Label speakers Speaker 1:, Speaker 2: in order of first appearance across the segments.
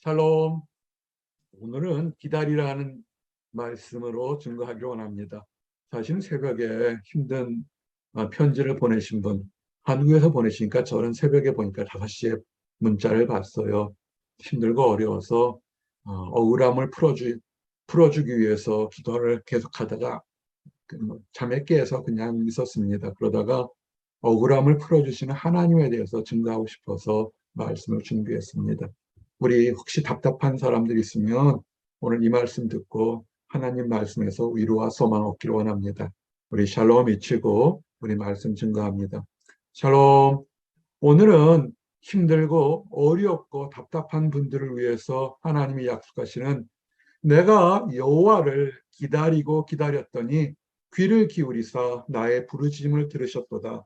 Speaker 1: 샬롬. 오늘은 기다리라는 말씀으로 증거하기를 원합니다. 사실은 새벽에 힘든 편지를 보내신 분, 한국에서 보내시니까 저는 새벽에 보니까 5시에 문자를 봤어요. 힘들고 어려워서 억울함을 풀어주기 위해서 기도를 계속하다가 잠에 깨서 그냥 있었습니다. 그러다가 억울함을 풀어주시는 하나님에 대해서 증거하고 싶어서 말씀을 준비했습니다. 우리 혹시 답답한 사람들 있으면 오늘 이 말씀 듣고 하나님 말씀에서 위로와 소망 얻기를 원합니다. 우리 샬롬 외치고 우리 말씀 증거합니다. 샬롬. 오늘은 힘들고 어렵고 답답한 분들을 위해서 하나님이 약속하시는 내가 여호와를 기다리고 기다렸더니 귀를 기울이사 나의 부르짖음을 들으셨도다.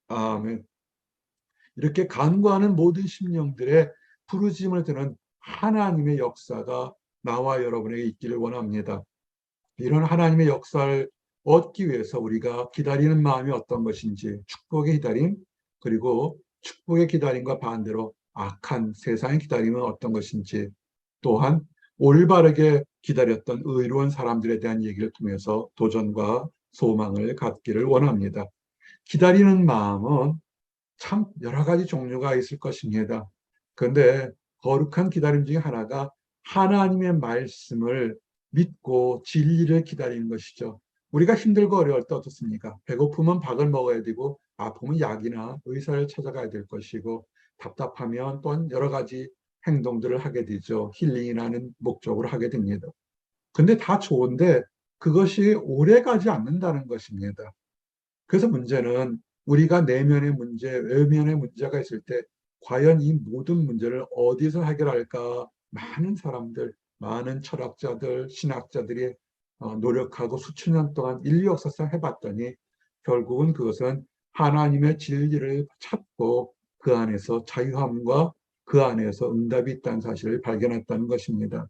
Speaker 1: 아멘. 이렇게 간구하는 모든 심령들의 부르짖음을 드는 하나님의 역사가 나와 여러분에게 있기를 원합니다. 이런 하나님의 역사를 얻기 위해서 우리가 기다리는 마음이 어떤 것인지, 축복의 기다림, 그리고 축복의 기다림과 반대로 악한 세상의 기다림은 어떤 것인지, 또한 올바르게 기다렸던 의로운 사람들에 대한 얘기를 통해서 도전과 소망을 갖기를 원합니다. 기다리는 마음은 참 여러 가지 종류가 있을 것입니다. 그런데 거룩한 기다림 중에 하나가 하나님의 말씀을 믿고 진리를 기다리는 것이죠. 우리가 힘들고 어려울 때 어떻습니까? 배고프면 밥을 먹어야 되고 아프면 약이나 의사를 찾아가야 될 것이고 답답하면 또한 여러 가지 행동들을 하게 되죠. 힐링이라는 목적으로 하게 됩니다. 근데 다 좋은데 그것이 오래 가지 않는다는 것입니다. 그래서 문제는 우리가 내면의 문제, 외면의 문제가 있을 때 과연 이 모든 문제를 어디서 해결할까? 많은 사람들, 많은 철학자들, 신학자들이 노력하고 수천 년 동안 인류 역사상 해봤더니 결국은 그것은 하나님의 진리를 찾고 그 안에서 자유함과 그 안에서 응답이 있다는 사실을 발견했다는 것입니다.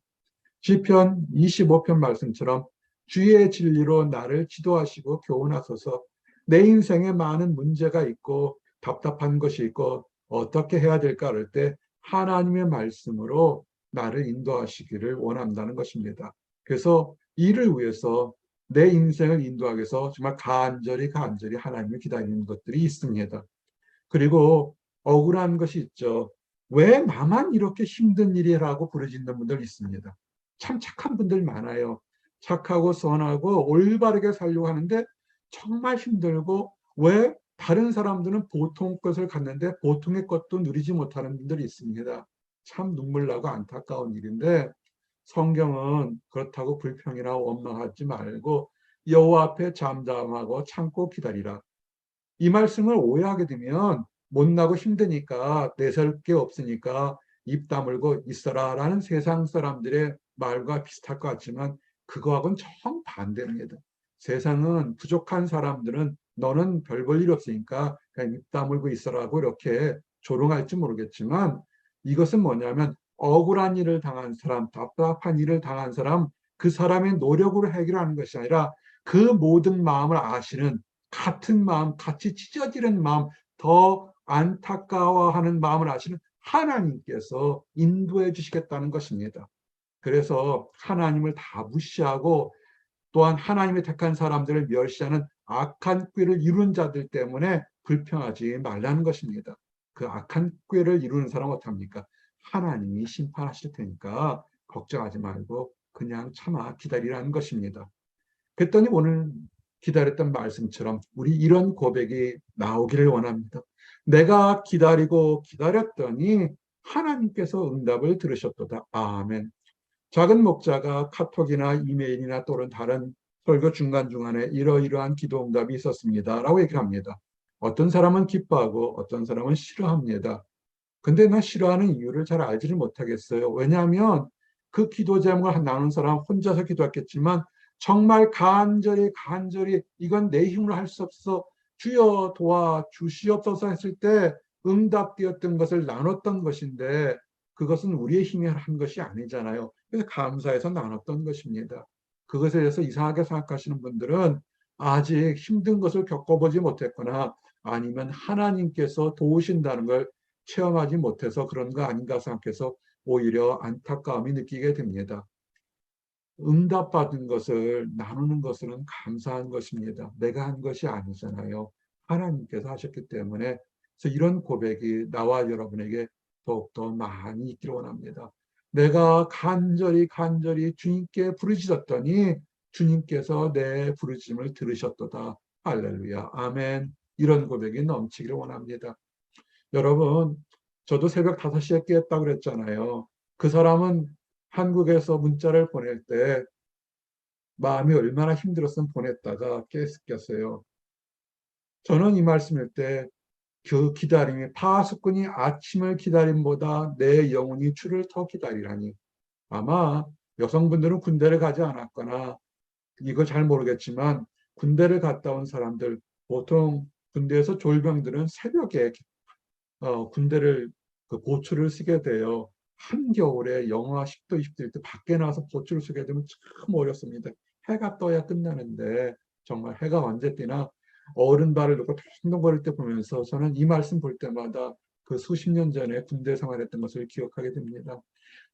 Speaker 1: 시편 25편 말씀처럼 주의 진리로 나를 지도하시고 교훈하소서. 내 인생에 많은 문제가 있고 답답한 것이 있고 어떻게 해야 될까 할 때 하나님의 말씀으로 나를 인도하시기를 원한다는 것입니다. 그래서 이를 위해서 내 인생을 인도하기 위해서 정말 간절히 하나님을 기다리는 것들이 있습니다. 그리고 억울한 것이 있죠. 왜 나만 이렇게 힘든 일이라고 부르짖는 분들 있습니다. 참 착한 분들 많아요. 착하고 선하고 올바르게 살려고 하는데 정말 힘들고 왜 다른 사람들은 보통 것을 갖는데 보통의 것도 누리지 못하는 분들이 있습니다. 참 눈물 나고 안타까운 일인데 성경은 그렇다고 불평이나 원망하지 말고 여호와 앞에 잠잠하고 참고 기다리라. 이 말씀을 오해하게 되면 못나고 힘드니까 내세울 게 없으니까 입 다물고 있어라라는 세상 사람들의 말과 비슷할 것 같지만 그거하고는 정반대입니다. 세상은 부족한 사람들은 너는 별 볼 일 없으니까 그냥 입 다물고 있어라고 이렇게 조롱할지 모르겠지만 이것은 뭐냐면 억울한 일을 당한 사람, 답답한 일을 당한 사람, 그 사람의 노력으로 해결하는 것이 아니라 그 모든 마음을 아시는 같은 마음, 같이 찢어지는 마음, 더 안타까워하는 마음을 아시는 하나님께서 인도해 주시겠다는 것입니다. 그래서 하나님을 다 무시하고 또한 하나님의 택한 사람들을 멸시하는 악한 꾀를 이룬 자들 때문에 불평하지 말라는 것입니다. 그 악한 꾀를 이루는 사람은 어떡합니까? 하나님이 심판하실 테니까 걱정하지 말고 그냥 참아 기다리라는 것입니다. 그랬더니 오늘 기다렸던 말씀처럼 우리 이런 고백이 나오기를 원합니다. 내가 기다리고 기다렸더니 하나님께서 응답을 들으셨도다. 아멘. 작은 목자가 카톡이나 이메일이나 또는 다른 설교 중간중간에 이러이러한 기도 응답이 있었습니다. 라고 얘기를 합니다. 어떤 사람은 기뻐하고 어떤 사람은 싫어합니다. 근데 나 싫어하는 이유를 잘 알지를 못하겠어요. 왜냐하면 그 기도 제목을 나누는 사람 혼자서 기도했겠지만 정말 간절히 이건 내 힘으로 할 수 없어 주여 도와 주시옵소서 했을 때 응답되었던 것을 나눴던 것인데 그것은 우리의 힘이 한 것이 아니잖아요. 그래서 감사해서 나눴던 것입니다. 그것에 대해서 이상하게 생각하시는 분들은 아직 힘든 것을 겪어보지 못했거나 아니면 하나님께서 도우신다는 걸 체험하지 못해서 그런 거 아닌가 생각해서 오히려 안타까움이 느끼게 됩니다. 응답받은 것을 나누는 것은 감사한 것입니다. 내가 한 것이 아니잖아요. 하나님께서 하셨기 때문에. 그래서 이런 고백이 나와 여러분에게 더욱더 많이 있기를 원합니다. 내가 간절히 주님께 부르짖었더니 주님께서 내 부르짖음을 들으셨도다. 할렐루야. 아멘. 이런 고백이 넘치기를 원합니다. 여러분, 저도 새벽 5시에 깼다고 그랬잖아요. 그 사람은 한국에서 문자를 보낼 때 마음이 얼마나 힘들었으면 보냈다가 깼겠어요. 저는 이 말씀일 때 그 기다림이 파수꾼이 아침을 기다림보다 내 영혼이 주를 더 기다리라니. 아마 여성분들은 군대를 가지 않았거나 이거 잘 모르겠지만 군대를 갔다 온 사람들, 보통 군대에서 졸병들은 새벽에 군대를 그 보초를 쓰게 돼요. 한겨울에 영하 10도, 20도일 때 밖에 나와서 보초를 쓰게 되면 참 어렵습니다. 해가 떠야 끝나는데 정말 해가 언제 뜨나 어른 발을 놓고 덩덩거릴 때 보면서 저는 이 말씀 볼 때마다 그 수십 년 전에 군대 생활했던 것을 기억하게 됩니다.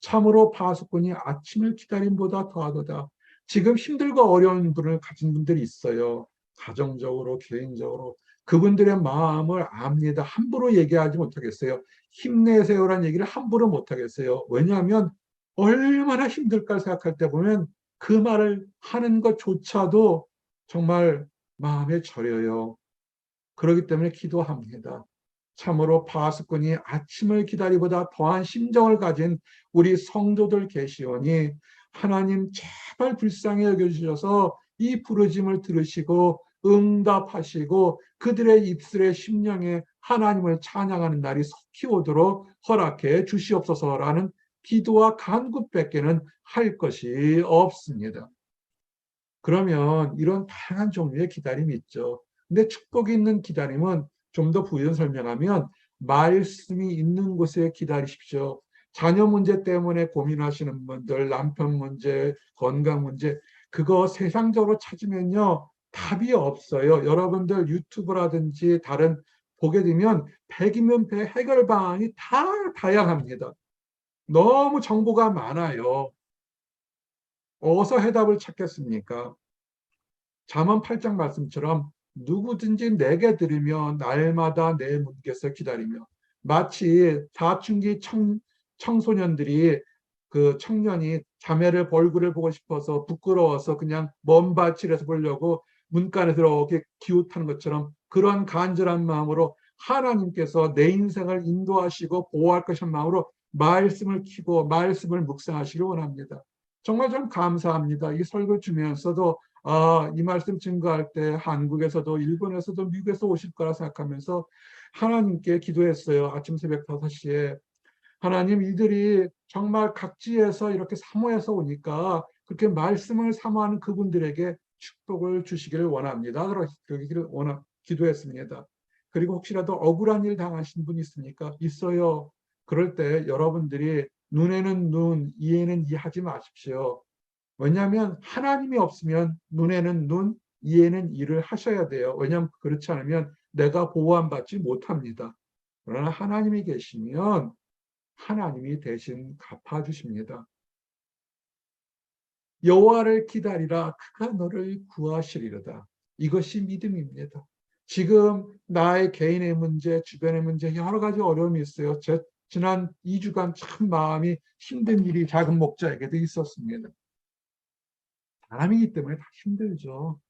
Speaker 1: 참으로 파수꾼이 아침을 기다림보다 더하도다. 지금 힘들고 어려운 분을 가진 분들이 있어요. 가정적으로, 개인적으로. 그분들의 마음을 압니다. 함부로 얘기하지 못하겠어요. 힘내세요라는 얘기를 함부로 못하겠어요. 왜냐하면 얼마나 힘들까 생각할 때 보면 그 말을 하는 것조차도 정말 마음에 저려요. 그렇기 때문에 기도합니다. 참으로 파수꾼이 아침을 기다리보다 더한 심정을 가진 우리 성도들 계시오니 하나님 제발 불쌍히 여겨주셔서 이 부르짐을 들으시고 응답하시고 그들의 입술의 심령에 하나님을 찬양하는 날이 속히 오도록 허락해 주시옵소서라는 기도와 간구밖에는 할 것이 없습니다. 그러면 이런 다양한 종류의 기다림이 있죠. 근데 축복이 있는 기다림은 좀 더 부연 설명하면 말씀이 있는 곳에 기다리십시오. 자녀 문제 때문에 고민하시는 분들, 남편 문제, 건강 문제, 그거 세상적으로 찾으면요, 답이 없어요. 여러분들 유튜브라든지 다른 보게 되면 100이면 100 해결 방안이 다 다양합니다. 너무 정보가 많아요. 어디서 해답을 찾겠습니까? 잠언 8장 말씀처럼 누구든지 내게 들으며 날마다 내 문께서 기다리며 마치 사춘기 청소년들이 그 청년이 자매를 얼굴을 보고 싶어서 부끄러워서 그냥 먼 발치에서 보려고 문간에 들어오게 기웃하는 것처럼 그런 간절한 마음으로 하나님께서 내 인생을 인도하시고 보호할 것인 마음으로 말씀을 키고 말씀을 묵상하시길 원합니다. 정말 좀 감사합니다. 이 설교 주면서도 이 말씀 증거할 때 한국에서도 일본에서도 미국에서 오실 거라 생각하면서 하나님께 기도했어요. 아침 새벽 5시에. 하나님, 이들이 정말 각지에서 이렇게 사모해서 오니까 그렇게 말씀을 사모하는 그분들에게 축복을 주시기를 원합니다. 그러기를 기도했습니다. 그리고 혹시라도 억울한 일 당하신 분 있습니까? 있어요. 그럴 때 여러분들이 눈에는 눈, 이에는 이하지 마십시오. 왜냐하면 하나님이 없으면 눈에는 눈, 이에는 이를 하셔야 돼요. 왜냐하면 그렇지 않으면 내가 보호받지 못합니다. 그러나 하나님이 계시면 하나님이 대신 갚아주십니다. 여호와를 기다리라 그가 너를 구하시리로다. 이것이 믿음입니다. 지금 나의 개인의 문제, 주변의 문제 여러 가지 어려움이 있어요. 지난 2주간 참 마음이 힘든 일이 작은 목자에게도 있었습니다. 사람이기 때문에 다 힘들죠.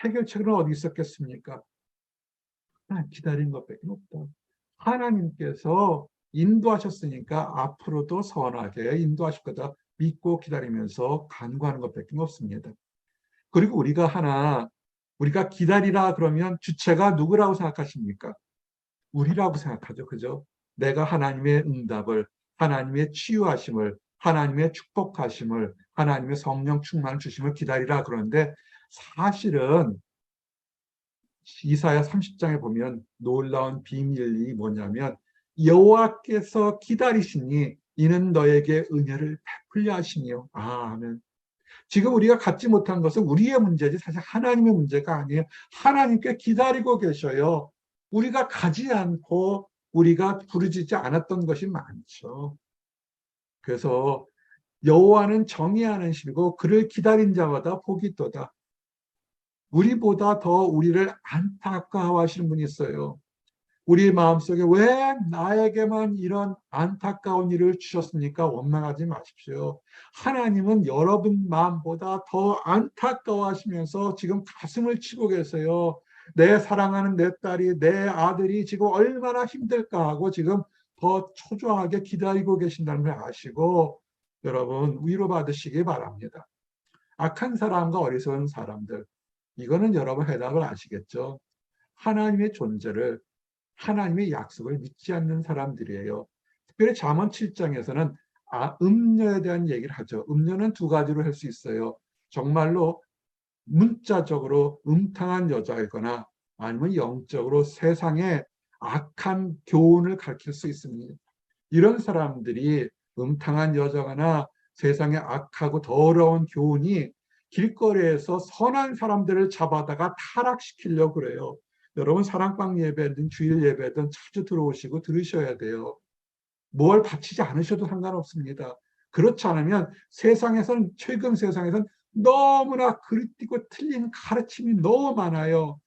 Speaker 1: 해결책은 어디 있었겠습니까? 기다린 것밖에 없다. 하나님께서 인도하셨으니까 앞으로도 선하게 인도하실 거다 믿고 기다리면서 간구하는 것밖에 없습니다. 그리고 우리가 기다리라 그러면 주체가 누구라고 생각하십니까? 우리라고 생각하죠. 그죠? 내가 하나님의 응답을, 하나님의 치유하심을, 하나님의 축복하심을, 하나님의 성령 충만을 주심을 기다리라 그러는데 사실은 이사야 30장에 보면 놀라운 비밀이 뭐냐면 여호와께서 기다리시니 이는 너에게 은혜를 베풀려 하시며 아멘. 지금 우리가 갖지 못한 것은 우리의 문제지 사실 하나님의 문제가 아니에요. 하나님께 기다리고 계셔요. 우리가 가지 않고 우리가 부르짖지 않았던 것이 많죠. 그래서 여호와는 정의하는 신이고 그를 기다린 자마다 복이 있도다. 우리보다 더 우리를 안타까워하시는 분이 있어요. 우리 마음속에 왜 나에게만 이런 안타까운 일을 주셨습니까? 원망하지 마십시오. 하나님은 여러분 마음보다 더 안타까워하시면서 지금 가슴을 치고 계세요. 내 사랑하는 내 딸이, 내 아들이 지금 얼마나 힘들까 하고 지금 더 초조하게 기다리고 계신다는 걸 아시고 여러분 위로받으시기 바랍니다. 악한 사람과 어리석은 사람들, 이거는 여러분 해답을 아시겠죠? 하나님의 존재를, 하나님의 약속을 믿지 않는 사람들이에요. 특별히 잠언 7장에서는 음녀에 대한 얘기를 하죠. 음녀는 두 가지로 할 수 있어요. 정말로 문자적으로 음탕한 여자이거나 아니면 영적으로 세상에 악한 교훈을 가르칠 수 있습니다. 이런 사람들이 음탕한 여자거나 세상에 악하고 더러운 교훈이 길거리에서 선한 사람들을 잡아다가 타락시키려고 그래요. 여러분 사랑방 예배든 주일 예배든 자주 들어오시고 들으셔야 돼요. 뭘 바치지 않으셔도 상관없습니다. 그렇지 않으면 세상에서는 최근 세상에서는 너무나 그릇되고 틀린 가르침이 너무 많아요.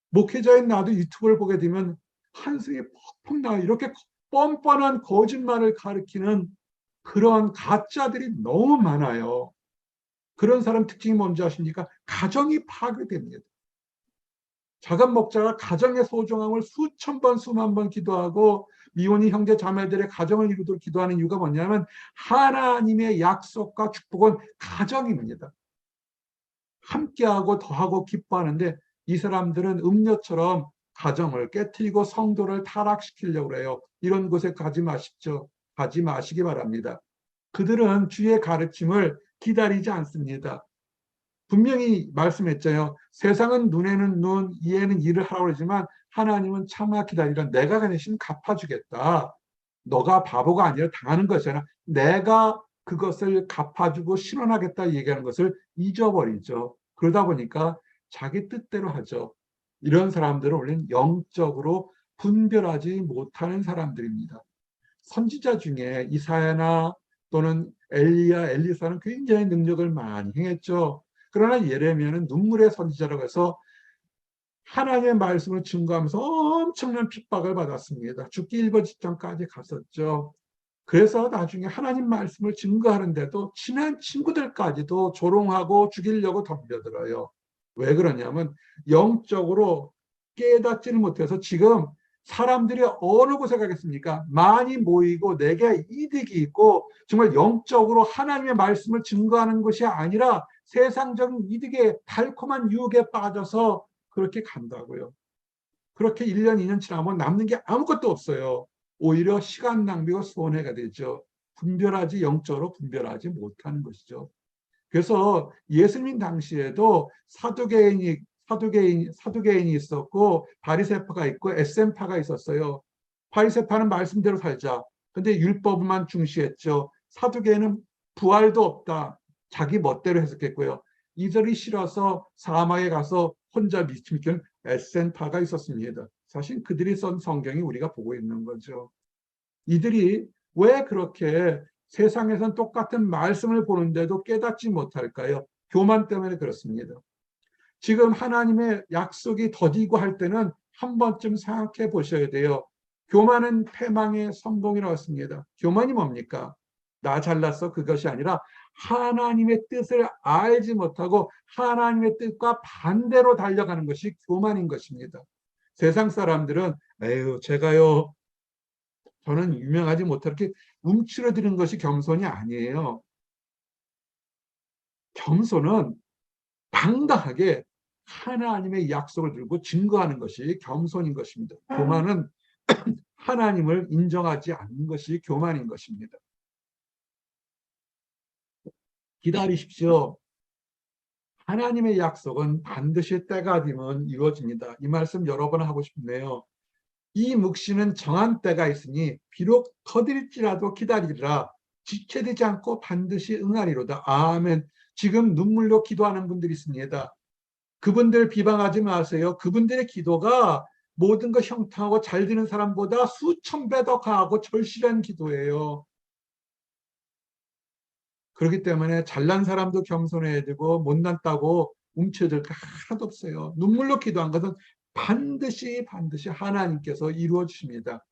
Speaker 1: 목회자인 나도 유튜브를 보게 되면 한숨이 퍽퍽 나요. 이렇게 뻔뻔한 거짓말을 가리키는 그런 가짜들이 너무 많아요. 그런 사람 특징이 뭔지 아십니까? 가정이 파괴됩니다. 작은 목자가 가정의 소중함을 수천 번, 수만 번 기도하고 미혼인 형제 자매들의 가정을 이루도록 기도하는 이유가 뭐냐면 하나님의 약속과 축복은 가정입니다. 함께하고 더하고 기뻐하는데 이 사람들은 음료처럼 가정을 깨뜨리고 성도를 타락시키려고 해요. 이런 곳에 가지 마십시오. 가지 마시기 바랍니다. 그들은 주의 가르침을 기다리지 않습니다. 분명히 말씀했잖아요. 세상은 눈에는 눈, 이에는 이를 하라고 그러지만 하나님은 차마 기다리라. 내가 대신 갚아주겠다. 너가 바보가 아니라 당하는 것이잖아. 내가 그것을 갚아주고 실현하겠다 얘기하는 것을 잊어버리죠. 그러다 보니까 자기 뜻대로 하죠. 이런 사람들은 원래 영적으로 분별하지 못하는 사람들입니다. 선지자 중에 이사야나 또는 엘리야, 엘리사는 굉장히 능력을 많이 행했죠. 그러나 예레미야는 눈물의 선지자라고 해서 하나님의 말씀을 증거하면서 엄청난 핍박을 받았습니다. 죽기 일보 직전까지 갔었죠. 그래서 나중에 하나님 말씀을 증거하는데도 친한 친구들까지도 조롱하고 죽이려고 덤벼들어요. 왜 그러냐면 영적으로 깨닫지를 못해서 지금 사람들이 어느 곳에 가겠습니까? 많이 모이고 내게 이득이 있고 정말 영적으로 하나님의 말씀을 증거하는 것이 아니라 세상적인 이득에 달콤한 유혹에 빠져서 그렇게 간다고요. 그렇게 1년, 2년 지나면 남는 게 아무것도 없어요. 오히려 시간 낭비와 손해가 되죠. 분별하지 영적으로 분별하지 못하는 것이죠. 그래서 예수님 당시에도 사두개인이 있었고 바리새파가 있고 에센파가 있었어요. 바리새파는 말씀대로 살자. 근데 율법만 중시했죠. 사두개인은 부활도 없다. 자기 멋대로 해석했고요. 이들이 싫어서 사막에 가서 혼자 믿는 에센파가 있었습니다. 사실 그들이 쓴 성경이 우리가 보고 있는 거죠. 이들이 왜 그렇게 세상에선 똑같은 말씀을 보는데도 깨닫지 못할까요? 교만 때문에 그렇습니다. 지금 하나님의 약속이 더디고 할 때는 한 번쯤 생각해 보셔야 돼요. 교만은 패망의 선봉이라고 했습니다. 교만이 뭡니까? 나 잘났어 그것이 아니라 하나님의 뜻을 알지 못하고 하나님의 뜻과 반대로 달려가는 것이 교만인 것입니다. 세상 사람들은 에휴 제가요 저는 유명하지 못해 이렇게 움츠러드는 것이 겸손이 아니에요. 겸손은 당당하게 하나님의 약속을 들고 증거하는 것이 겸손인 것입니다. 교만은 하나님을 인정하지 않는 것이 교만인 것입니다. 기다리십시오. 하나님의 약속은 반드시 때가 되면 이루어집니다. 이 말씀 여러 번 하고 싶네요. 이 묵시는 정한 때가 있으니 비록 더딜지라도 기다리라. 지체되지 않고 반드시 응하리로다. 아멘. 지금 눈물로 기도하는 분들이 있습니다. 그분들 비방하지 마세요. 그분들의 기도가 모든 것 형통하고 잘 되는 사람보다 수천 배 더 강하고 절실한 기도예요. 그렇기 때문에 잘난 사람도 겸손해야 되고 못났다고 움츠러들 게 하나도 없어요. 눈물로 기도한 것은 반드시 하나님께서 이루어 주십니다.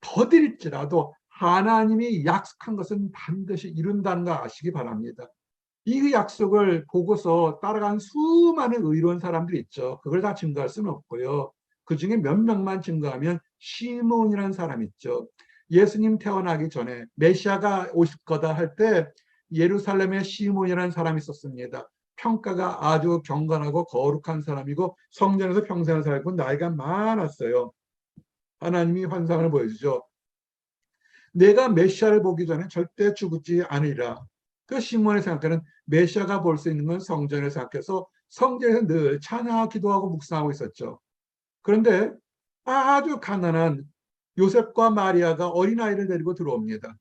Speaker 1: 더딜지라도 하나님이 약속한 것은 반드시 이룬다는 거 아시기 바랍니다. 이 약속을 보고서 따라간 수많은 의로운 사람들이 있죠. 그걸 다 증거할 수는 없고요. 그 중에 몇 명만 증거하면 시몬이라는 사람이 있죠. 예수님 태어나기 전에 메시아가 오실 거다 할 때 예루살렘에 시몬이라는 사람이 있었습니다. 평가가 아주 경건하고 거룩한 사람이고 성전에서 평생을 살고 나이가 많았어요. 하나님이 환상을 보여주죠. 내가 메시아를 보기 전에 절대 죽지 않으리라. 그 시몬의 생각에는 메시아가 볼 수 있는 건 성전을 생각해서 성전에서 늘 찬양하고 기도하고 묵상하고 있었죠. 그런데 아주 가난한 요셉과 마리아가 어린아이를 데리고 들어옵니다.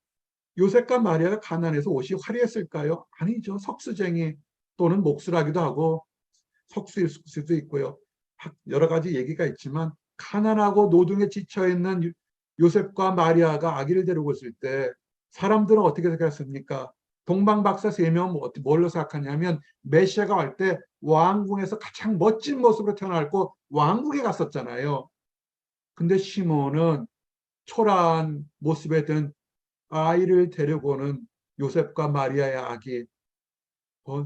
Speaker 1: 요셉과 마리아가 가난해서 옷이 화려했을까요? 아니죠. 석수쟁이 또는 목수라기도 하고 석수일 수도 있고요. 여러 가지 얘기가 있지만 가난하고 노동에 지쳐있는 요셉과 마리아가 아기를 데리고 있을 때 사람들은 어떻게 생각했습니까? 동방박사 세 명은 뭘로 생각하냐면 메시아가 올 때 왕궁에서 가장 멋진 모습으로 태어났고 왕국에 갔었잖아요. 근데 시몬은 초라한 모습에 든 아이를 데려오는 요셉과 마리아의 아기,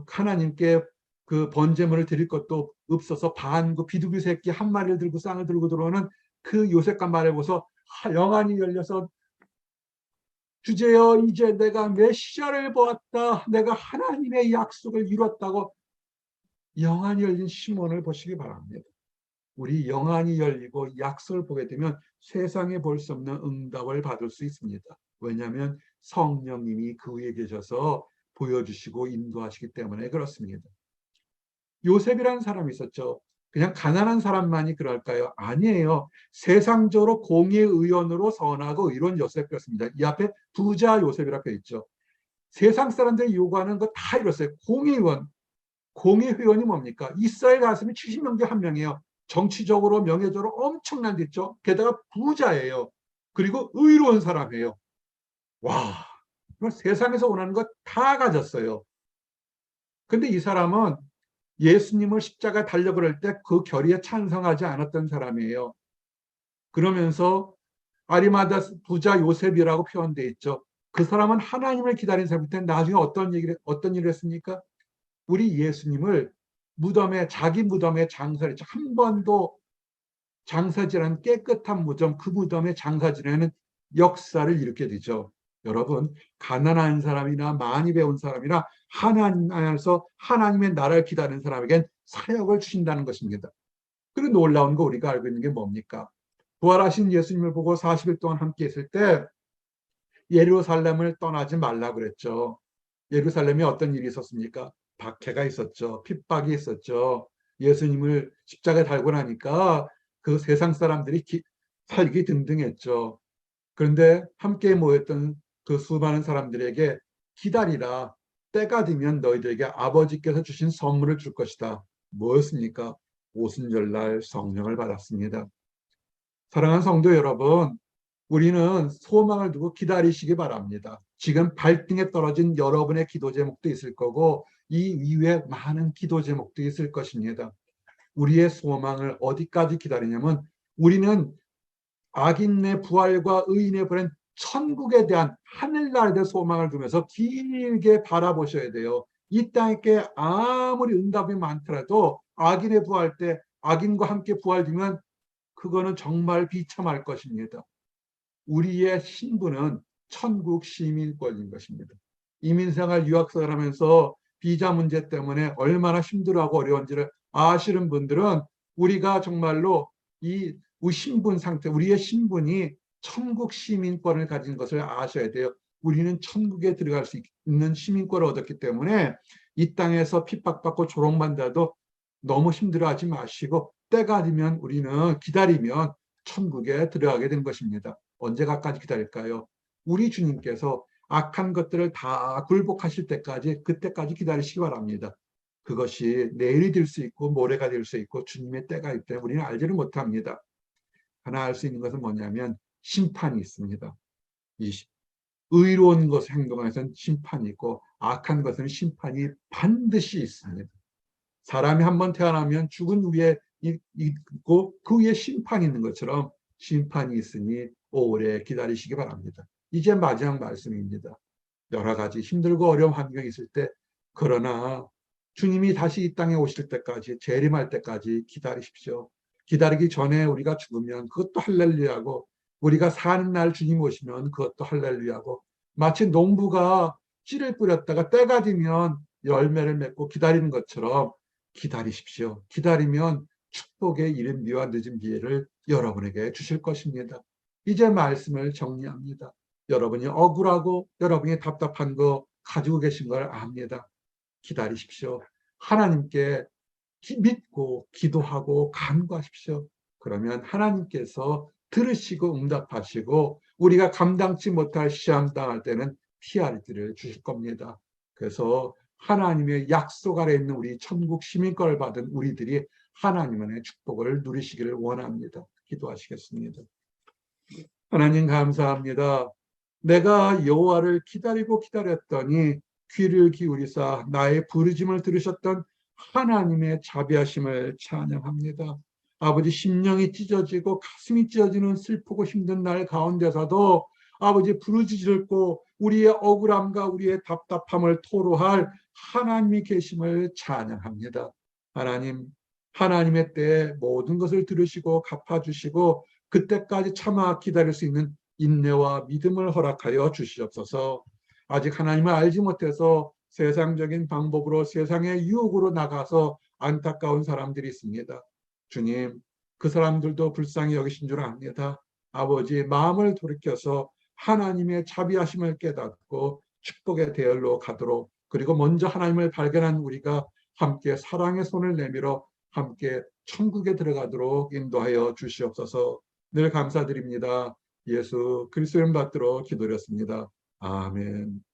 Speaker 1: 하나님께 그 번제물을 드릴 것도 없어서 그 비둘기 새끼 한 마리를 들고 쌍을 들고 들어오는 그 요셉과 마리아를 보고서 영안이 열려서 주제여 이제 내가 메시아를 보았다. 내가 하나님의 약속을 이뤘다고 영안이 열린 시몬을 보시기 바랍니다. 우리 영안이 열리고 약속을 보게 되면 세상에 볼 수 없는 응답을 받을 수 있습니다. 왜냐하면 성령님이 그 위에 계셔서 보여주시고 인도하시기 때문에 그렇습니다. 요셉이라는 사람이 있었죠. 그냥 가난한 사람만이 그럴까요? 아니에요. 세상적으로 공의의원으로 선하고 의로운 요셉이었습니다. 이 앞에 부자 요셉이라고 되어 있죠. 세상 사람들이 요구하는 거 다 이뤘어요. 공의의원. 공의회원이 뭡니까? 이스라엘 가슴이 70명 중 한 명이에요. 정치적으로 명예적으로 엄청난 데 있죠. 게다가 부자예요. 그리고 의로운 사람이에요. 와, 세상에서 원하는 거 다 가졌어요. 근데 이 사람은 예수님을 십자가에 달려 그럴 때 그 결의에 찬성하지 않았던 사람이에요. 그러면서 아리마다 부자 요셉이라고 표현되어 있죠. 그 사람은 하나님을 기다린 사람인데 나중에 어떤 일을 했습니까? 우리 예수님을 자기 무덤에 장사를 했죠. 한 번도 장사지라는 깨끗한 무덤, 그 무덤에 장사지라는 역사를 일으키게 되죠. 여러분, 가난한 사람이나 많이 배운 사람이나 하나님 안에서 하나님의 나라를 기다리는 사람에겐 사역을 주신다는 것입니다. 그리고 놀라운 거 우리가 알고 있는 게 뭡니까? 부활하신 예수님을 보고 40일 동안 함께 했을 때 예루살렘을 떠나지 말라 그랬죠. 예루살렘에 어떤 일이 있었습니까? 박해가 있었죠. 핍박이 있었죠. 예수님을 십자가에 달고 나니까 그 세상 사람들이 살기 등등했죠. 그런데 함께 모였던 그 수많은 사람들에게 기다리라. 때가 되면 너희들에게 아버지께서 주신 선물을 줄 것이다. 뭐였습니까? 오순절날 성령을 받았습니다. 사랑하는 성도 여러분, 우리는 소망을 두고 기다리시기 바랍니다. 지금 발등에 떨어진 여러분의 기도 제목도 있을 거고 이 이외에 많은 기도 제목도 있을 것입니다. 우리의 소망을 어디까지 기다리냐면 우리는 악인의 부활과 의인의 부활은 천국에 대한 하늘나라에 대한 소망을 두면서 길게 바라보셔야 돼요. 이 땅에 아무리 응답이 많더라도 악인의 부활 때 악인과 함께 부활되면 그거는 정말 비참할 것입니다. 우리의 신분은 천국 시민권인 것입니다. 이민생활 유학생활 하면서 비자 문제 때문에 얼마나 힘들어하고 어려운지를 아시는 분들은 우리가 정말로 이 신분 상태, 우리의 신분이 천국 시민권을 가진 것을 아셔야 돼요. 우리는 천국에 들어갈 수 있는 시민권을 얻었기 때문에 이 땅에서 핍박받고 조롱받아도 너무 힘들어하지 마시고 때가 되면 우리는 기다리면 천국에 들어가게 된 것입니다. 언제까지 기다릴까요? 우리 주님께서 악한 것들을 다 굴복하실 때까지 그때까지 기다리시기 바랍니다. 그것이 내일이 될 수 있고 모레가 될 수 있고 주님의 때가 있기 때문에 우리는 알지를 못합니다. 하나 알 수 있는 것은 뭐냐면 심판이 있습니다. 이 의로운 것을 행동해서는 심판이 있고 악한 것은 심판이 반드시 있습니다. 사람이 한번 태어나면 죽은 위에 있고 그 위에 심판이 있는 것처럼 심판이 있으니 오래 기다리시기 바랍니다. 이제 마지막 말씀입니다. 여러 가지 힘들고 어려운 환경이 있을 때, 그러나 주님이 다시 이 땅에 오실 때까지, 재림할 때까지 기다리십시오. 기다리기 전에 우리가 죽으면 그것도 할렐루야고, 우리가 사는 날 주님 오시면 그것도 할렐루야고, 마치 농부가 씨를 뿌렸다가 때가 되면 열매를 맺고 기다리는 것처럼 기다리십시오. 기다리면 축복의 이른 비와 늦은 비를 여러분에게 주실 것입니다. 이제 말씀을 정리합니다. 여러분이 억울하고 여러분이 답답한 거 가지고 계신 걸 압니다. 기다리십시오. 하나님께 믿고 기도하고 간구하십시오. 그러면 하나님께서 들으시고 응답하시고 우리가 감당치 못할 시험 당할 때는 피할길을 주실 겁니다. 그래서 하나님의 약속 아래 있는 우리 천국 시민권을 받은 우리들이 하나님의 축복을 누리시기를 원합니다. 기도하시겠습니다. 하나님 감사합니다. 내가 여호와를 기다리고 기다렸더니 귀를 기울이사 나의 부르짐을 들으셨던 하나님의 자비하심을 찬양합니다. 아버지, 심령이 찢어지고 가슴이 찢어지는 슬프고 힘든 날 가운데서도 아버지, 부르짖고 우리의 억울함과 우리의 답답함을 토로할 하나님이 계심을 찬양합니다. 하나님, 하나님의 때에 모든 것을 들으시고 갚아주시고 그때까지 참아 기다릴 수 있는 인내와 믿음을 허락하여 주시옵소서. 아직 하나님을 알지 못해서 세상적인 방법으로 세상의 유혹으로 나가서 안타까운 사람들이 있습니다. 주님, 그 사람들도 불쌍히 여기신 줄 압니다. 아버지, 마음을 돌이켜서 하나님의 자비하심을 깨닫고 축복의 대열로 가도록, 그리고 먼저 하나님을 발견한 우리가 함께 사랑의 손을 내밀어 함께 천국에 들어가도록 인도하여 주시옵소서. 늘 감사드립니다. 예수 그리스도 이름 받들어 기도드렸습니다. 아멘.